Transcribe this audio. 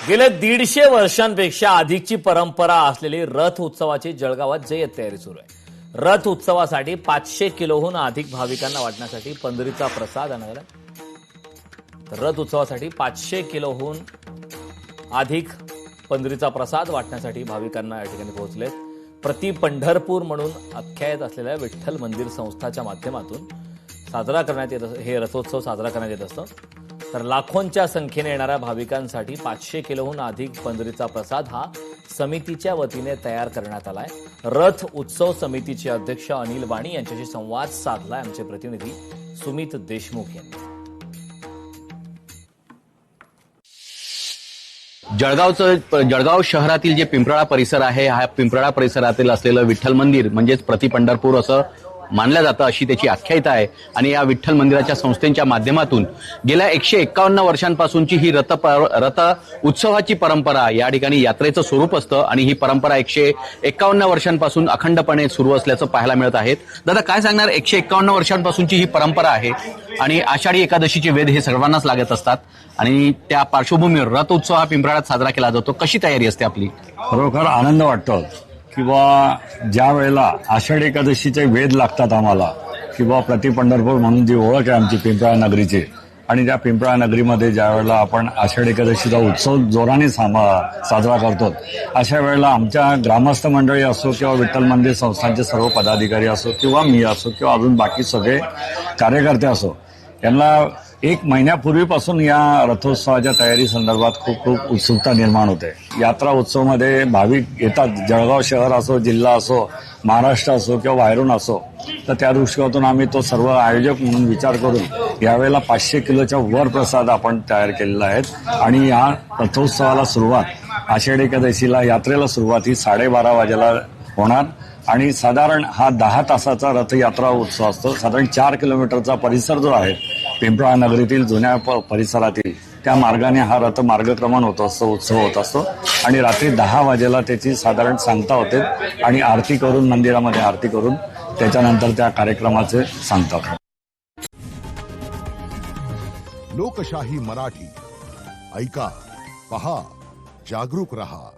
गेल्या 150 वर्षांपेक्षा अधिकची परंपरा असलेली रथ उत्सवाची जळगावात जय्यत तयारी सुरू आहे। रथ उत्सवासाठी 500 किलोहून अधिक भाविकांना वाटण्यासाठी पंढरीचा प्रसाद आणला। तर रथ उत्सवासाठी 500 किलोहून अधिक पंढरीचा प्रसाद वाटण्यासाठी भाविकांना या ठिकाणी पोहोचलेत। प्रति पंढरपूर म्हणून आख्यायित असलेल्या विठ्ठल मंदिर संस्थाच्या माध्यमातून साजरा करण्यात येत हे रथोत्सव साजरा करण्यात येत असतो। तर लाखोंच्या संख्येने येणाऱ्या भाविकांसाठी 500 किलोहून अधिक पंढरीचा प्रसाद हा समितीच्या वतीने तयार करण्यात आलाय। रथ उत्सव समितीचे अध्यक्ष अनिल वाणी यांच्याशी संवाद साधलाय आमचे प्रतिनिधी सुमित देशमुख यांनी। जळगाव शहरातील जे पिंपराळा परिसर आहे, हा पिंपराळा परिसरातील असलेलं विठ्ठल मंदिर म्हणजेच प्रति पंढरपूर असं मानलं जातं, अशी त्याची आख्यायिका आहे। आणि या विठ्ठल मंदिराच्या संस्थेच्या माध्यमातून गेल्या 151 वर्षांपासूनची ही रथ उत्सवाची परंपरा, या ठिकाणी यात्रेचं स्वरूप असतं आणि ही परंपरा 151 वर्षांपासून अखंडपणे सुरू असल्याचं पाहायला मिळत आहे। दादा, काय सांगणार? 151 वर्षांपासूनची ही परंपरा आहे आणि आषाढी एकादशीचे वेध हे सर्वांनाच लागत असतात आणि त्या पार्श्वभूमीवर रथ उत्सव हा पिंपराळ्यात साजरा केला जातो। कशी तयारी असते आपली? खरोखर आनंद वाटतो किंवा ज्या वेळेला आषाढी एकादशीचे वेध लागतात आम्हाला, किंवा प्रति पंढरपूर म्हणून जी ओळख आहे आमची पिंपराळा नगरीची, आणि त्या पिंपराळा नगरीमध्ये ज्या वेळेला आपण आषाढी एकादशीचा उत्सव जोराने साजरा करतो, अशा वेळेला आमच्या ग्रामस्थ मंडळी असो किंवा विठ्ठल मंदिर संस्थांचे सर्व पदाधिकारी असो किंवा मी असो किंवा अजून बाकी सगळे कार्यकर्ते असो, यांना 1 महिन्यापूर्वीपासून या रथोत्सवाच्या तयारी संदर्भात खूप उत्सुकता निर्माण होते। यात्रा उत्सवमध्ये भाविक येतात, जळगाव शहर असो, जिल्हा असो, महाराष्ट्र असो किंवा बाहेरून असो, तर त्या दृष्टिकोनातून आम्ही तो सर्व आयोजक म्हणून विचार करून यावेळेला 500 किलोच्या वर प्रसाद आपण तयार केलेला आहे। आणि या रथोत्सवाला सुरुवात आषाढी एकादशीला यात्रेला सुरुवात ही 12:30 वाजेला होणार आणि साधारण हा 10 तासाचा रथयात्रा उत्सव असतो। साधारण 4 किलोमीटरचा परिसर जो आहे पिंपराळा नगरीतील जुन्या परिसरातील, त्या मार्गाने हा रथ मार्गक्रमण होत असतो, उत्सव होत असतो आणि रात्री 10 वाजेला त्याची साधारण सांगता होते आणि आरती करून, मंदिरामध्ये आरती करून त्याच्यानंतर त्या कार्यक्रमाचे सांगतात। लोकशाही मराठी ऐका, पहा, जागरूक रहा।